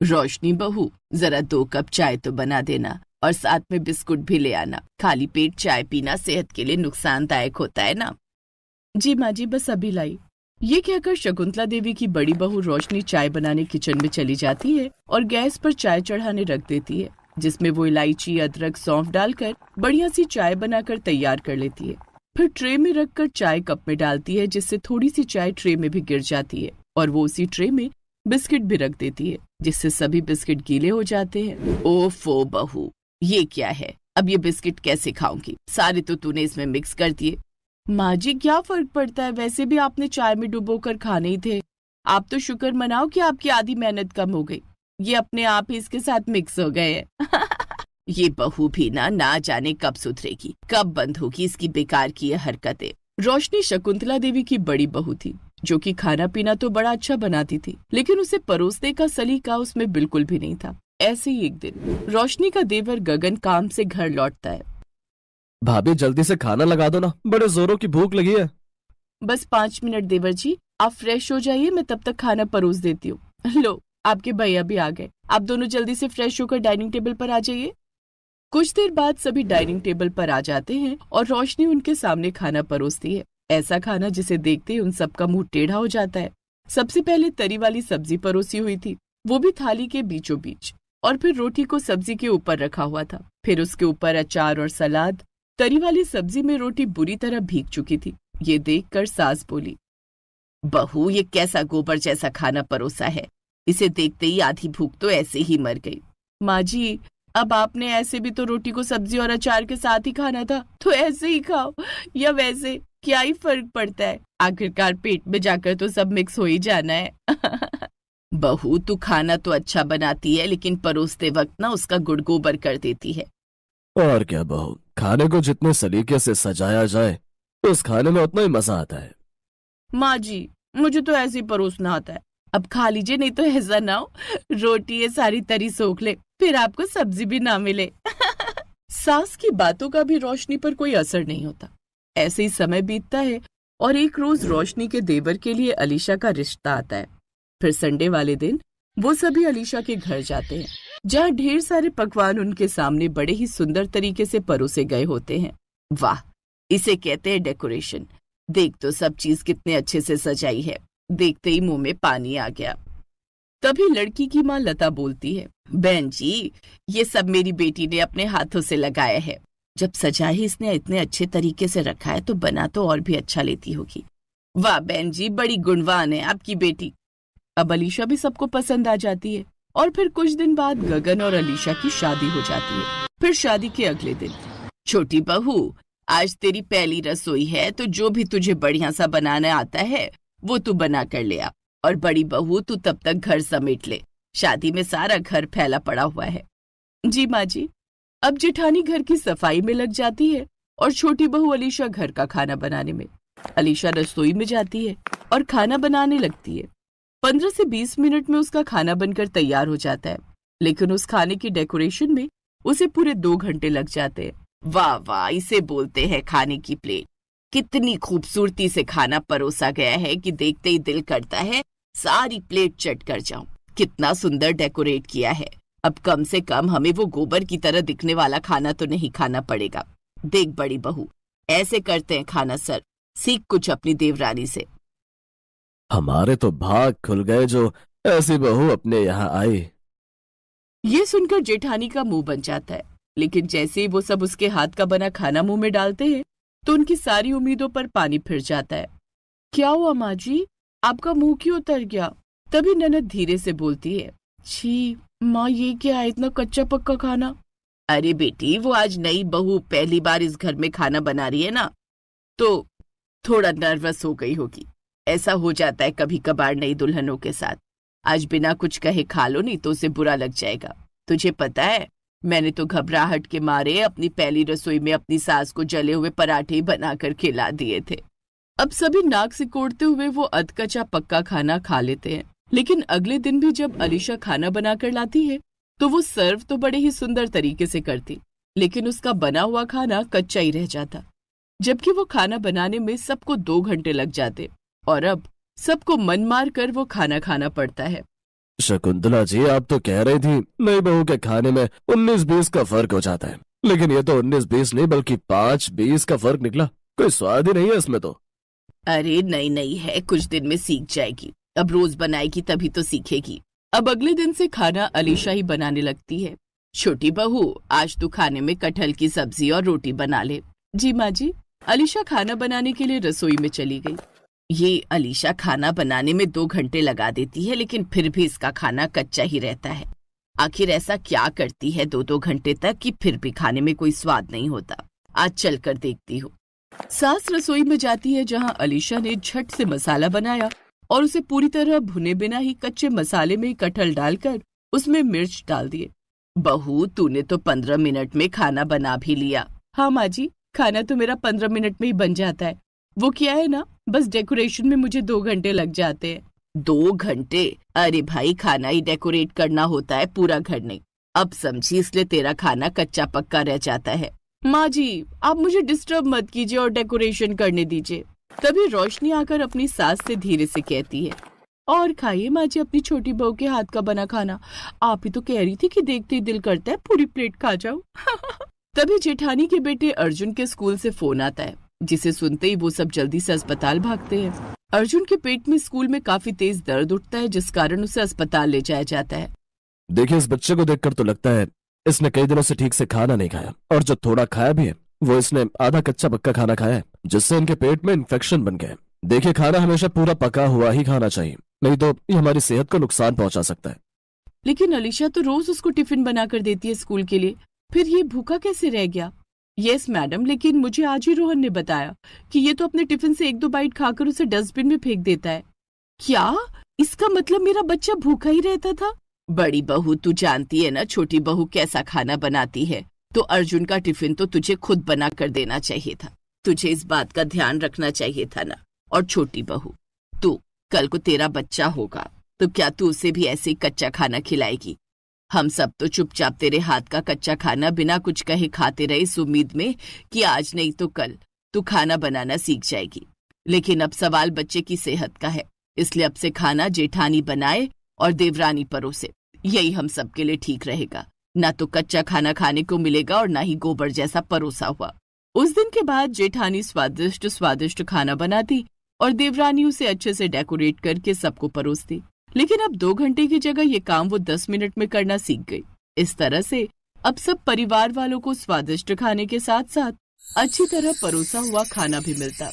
रोशनी बहू, जरा 2 कप चाय तो बना देना और साथ में बिस्कुट भी ले आना। खाली पेट चाय पीना सेहत के लिए नुकसानदायक होता है ना। जी माँ जी, बस अभी लाई। ये कहकर शकुंतला देवी की बड़ी बहू रोशनी चाय बनाने किचन में चली जाती है और गैस पर चाय चढ़ाने रख देती है, जिसमें वो इलायची, अदरक, सौंफ डालकर बढ़िया सी चाय बनाकर तैयार कर लेती है। फिर ट्रे में रखकर चाय कप में डालती है, जिससे थोड़ी सी चाय ट्रे में भी गिर जाती है और वो उसी ट्रे में बिस्किट भी रख देती है, जिससे सभी बिस्किट गीले हो जाते हैं। ओफो बहू, ये क्या है? अब ये बिस्किट कैसे खाऊंगी? सारे तो तूने इसमें मिक्स कर दिए। माँ जी, क्या फर्क पड़ता है, वैसे भी आपने चाय में डुबोकर खाने ही थे। आप तो शुक्र मनाओ कि आपकी आधी मेहनत कम हो गई। ये अपने आप ही इसके साथ मिक्स हो गए हैं। ये बहू भी ना जाने कब सुधरेगी, कब बंद होगी इसकी बेकार की ये हरकतें। रोशनी शकुंतला देवी की बड़ी बहू थी, जो कि खाना पीना तो बड़ा अच्छा बनाती थी, लेकिन उसे परोसने का सलीका उसमें बिल्कुल भी नहीं था। ऐसे ही एक दिन रोशनी का देवर गगन काम से घर लौटता है। भाभी, जल्दी से खाना लगा दो ना, बड़े जोरों की भूख लगी है। बस 5 मिनट देवर जी, आप फ्रेश हो जाइए, मैं तब तक खाना परोस देती हूँ। लो, आपके भैया भी आ गए। आप दोनों जल्दी से फ्रेश होकर डाइनिंग टेबल पर आ जाइए। कुछ देर बाद सभी डाइनिंग टेबल पर आ जाते हैं और रोशनी उनके सामने खाना परोसती है। ऐसा खाना जिसे देखते ही उन सबका मुंह टेढ़ा हो जाता है। सबसे पहले तरी वाली सब्जी परोसी हुई थी, वो भी थाली के बीचों बीच, और फिर रोटी को सब्जी के ऊपर रखा हुआ था। फिर उसके ऊपर अचार और सलाद। तरी वाली सब्जी में रोटी बुरी तरह भीग चुकी थी। ये देखकर सास बोली, बहू, ये कैसा गोबर जैसा खाना परोसा है? इसे देखते ही आधी भूख तो ऐसे ही मर गई। माँ जी, अब आपने ऐसे भी तो रोटी को सब्जी और अचार के साथ ही खाना था, तो ऐसे ही खाओ या वैसे, क्या ही फर्क पड़ता है? आखिरकार पेट में जाकर तो सब मिक्स हो ही जाना है। बहू, तू खाना तो अच्छा बनाती है, लेकिन परोसते वक्त ना उसका गुड़ गोबर कर देती है। और क्या बहू, खाने को जितने सलीके से सजाया जाए तो उस खाने में उतना ही मजा आता है। माँ जी, मुझे तो ऐसे ही परोसना आता है। अब खा लीजिए, नहीं तो ऐसा ना हो रोटी ये सारी तरी सोख ले, फिर आपको सब्जी भी ना मिले। सास की बातों का भी रोशनी पर कोई असर नहीं होता। ऐसे ही समय बीतता है और एक रोज रोशनी के देवर के लिए अलीशा का रिश्ता आता है। फिर संडे वाले दिन वो सभी अलीशा के घर जाते हैं, जहाँ ढेर सारे पकवान उनके सामने बड़े ही सुंदर तरीके से परोसे गए होते हैं। वाह, इसे कहते हैं डेकोरेशन। देख तो सब चीज कितने अच्छे से सजाई है। देखते ही मुंह में पानी आ गया। तभी लड़की की माँ लता बोलती है, बहन जी, ये सब मेरी बेटी ने अपने हाथों से लगाया है। जब सजा ही इसने इतने अच्छे तरीके से रखा है तो बना तो और भी अच्छा लेती होगी। वाह बहन जी, बड़ी गुणवान है आपकी बेटी। अब अलीशा भी सबको पसंद आ जाती है और फिर कुछ दिन बाद गगन और अलीशा की शादी हो जाती है। फिर शादी के अगले दिन, छोटी बहू, आज तेरी पहली रसोई है, तो जो भी तुझे बढ़िया सा बनाना आता है वो तू बना कर ले आ। और बड़ी बहू, तू तब तक घर समेट ले, शादी में सारा घर फैला पड़ा हुआ है। जी माँ जी। अब जेठानी घर की सफाई में लग जाती है और छोटी बहू अलीशा घर का खाना बनाने में। अलीशा रसोई में जाती है और खाना बनाने लगती है। 15 से 20 मिनट में उसका खाना बनकर तैयार हो जाता है, लेकिन उस खाने की डेकोरेशन में उसे पूरे 2 घंटे लग जाते हैं। वाह वाह, इसे बोलते हैं खाने की प्लेट। कितनी खूबसूरती से खाना परोसा गया है कि देखते ही दिल करता है सारी प्लेट चट कर जाऊं। कितना सुंदर डेकोरेट किया है। अब कम से कम हमें वो गोबर की तरह दिखने वाला खाना तो नहीं खाना पड़ेगा। देख बड़ी बहू, ऐसे करते हैं खाना सर, सीख कुछ अपनी देवरानी से। हमारे तो भाग खुल गए जो ऐसी बहू अपने यहाँ आई। ये सुनकर जेठानी का मुंह बन जाता है, लेकिन जैसे ही वो सब उसके हाथ का बना खाना मुंह में डालते हैं तो उनकी सारी उम्मीदों पर पानी फिर जाता है। क्या हुआ माँ जी, आपका मुंह क्यों उतर गया? तभी ननद धीरे से बोलती है, छी माँ, ये क्या है, इतना कच्चा पक्का खाना? अरे बेटी, वो आज नई बहू पहली बार इस घर में खाना बना रही है ना, तो थोड़ा नर्वस हो गई होगी। ऐसा हो जाता है कभी कभार नई दुल्हनों के साथ। आज बिना कुछ कहे खा लो, नहीं तो उसे बुरा लग जाएगा। तुझे पता है, मैंने तो घबराहट के मारे अपनी पहली रसोई में अपनी सास को जले हुए पराठे बनाकर खिला दिए थे। अब सभी नाक सिकोड़ते हुए वो अधकच्चा पक्का खाना खा लेते हैं, लेकिन अगले दिन भी जब अलीशा खाना बनाकर लाती है तो वो सर्व तो बड़े ही सुंदर तरीके से करती, लेकिन उसका बना हुआ खाना कच्चा ही रह जाता। जबकि वो खाना बनाने में सबको 2 घंटे लग जाते और अब सबको मन मार कर वो खाना खाना पड़ता है। शकुंतला जी, आप तो कह रही थी नई बहू के खाने में 19-20 का फर्क हो जाता है, लेकिन ये तो 19-20 नहीं बल्कि 5-20 का फर्क निकला। कोई स्वाद ही नहीं है इसमें तो। अरे नहीं नहीं है, कुछ दिन में सीख जाएगी। अब रोज बनाएगी तभी तो सीखेगी। अब अगले दिन से खाना अलीशा ही बनाने लगती है। छोटी बहू, आज तू खाने में कटहल की सब्जी और रोटी बना ले। जी माँ जी। अलीशा खाना बनाने के लिए रसोई में चली गई। ये अलीशा खाना बनाने में 2 घंटे लगा देती है, लेकिन फिर भी इसका खाना कच्चा ही रहता है। आखिर ऐसा क्या करती है 2-2 घंटे तक कि फिर भी खाने में कोई स्वाद नहीं होता। आज चल कर देखती हूँ। सास रसोई में जाती है जहाँ अलीशा ने झट से मसाला बनाया और उसे पूरी तरह भुने बिना ही कच्चे मसाले में कटहल डालकर उसमें मिर्च डाल दिए। बहू, तूने तो 15 मिनट में खाना बना भी लिया। हाँ माँ जी, खाना तो मेरा 15 मिनट में ही बन जाता है। वो क्या है ना, बस डेकोरेशन में मुझे 2 घंटे लग जाते हैं। 2 घंटे? अरे भाई, खाना ही डेकोरेट करना होता है, पूरा घर नहीं। अब समझी, इसलिए तेरा खाना कच्चा पक्का रह जाता है। माँ जी, आप मुझे डिस्टर्ब मत कीजिए और डेकोरेशन करने दीजिए। तभी रोशनी आकर अपनी सास से धीरे से कहती है, और खाइए माँ जी अपनी छोटी बहू के हाथ का बना खाना। आप ही तो कह रही थी कि देखते ही दिल करता है पूरी प्लेट खा जाऊं। तभी जेठानी के बेटे अर्जुन के स्कूल से फोन आता है, जिसे सुनते ही वो सब जल्दी से अस्पताल भागते हैं। अर्जुन के पेट में स्कूल में काफी तेज दर्द उठता है, जिस कारण उसे अस्पताल ले जाया जाता है। देखिए, इस बच्चे को देखकर तो लगता है इसने कई दिनों से ठीक से खाना नहीं खाया, और जो थोड़ा खाया भी है वो इसने आधा कच्चा पक्का खाना खाया है, जिससे इनके पेट में इन्फेक्शन बन गया। देखिए, खाना हमेशा पूरा पका हुआ ही खाना चाहिए, नहीं तो ये हमारी सेहत को नुकसान पहुंचा सकता है। लेकिन अलीशा तो रोज उसको टिफिन बनाकर देती है स्कूल के लिए, फिर ये भूखा कैसे रह गया? यस मैडम, लेकिन मुझे आज ही रोहन ने बताया कि ये तो अपने टिफिन से 1-2 बाइट खाकर उसे डस्टबिन में फेंक देता है। क्या? इसका मतलब मेरा बच्चा भूखा ही रहता था? बड़ी बहू, तू जानती है ना छोटी बहू कैसा खाना बनाती है, तो अर्जुन का टिफिन तो तुझे खुद बना कर देना चाहिए था। तुझे इस बात का ध्यान रखना चाहिए था ना। और छोटी बहू, तू कल को तेरा बच्चा होगा तो क्या तू उसे भी ऐसे ही कच्चा खाना खिलाएगी? हम सब तो चुपचाप तेरे हाथ का कच्चा खाना बिना कुछ कहे खाते रहे, इस उम्मीद में कि आज नहीं तो कल तू खाना बनाना सीख जाएगी। लेकिन अब सवाल बच्चे की सेहत का है, इसलिए अब से खाना जेठानी बनाए और देवरानी परोसे। यही हम सबके लिए ठीक रहेगा। ना तो कच्चा खाना खाने को मिलेगा और ना ही गोबर जैसा परोसा हुआ। उस दिन के बाद जेठानी स्वादिष्ट स्वादिष्ट खाना बनाती और देवरानी उसे अच्छे से डेकोरेट करके सबको परोसती। लेकिन अब 2 घंटे की जगह ये काम वो 10 मिनट में करना सीख गई। इस तरह से अब सब परिवार वालों को स्वादिष्ट खाने के साथ साथ अच्छी तरह परोसा हुआ खाना भी मिलता।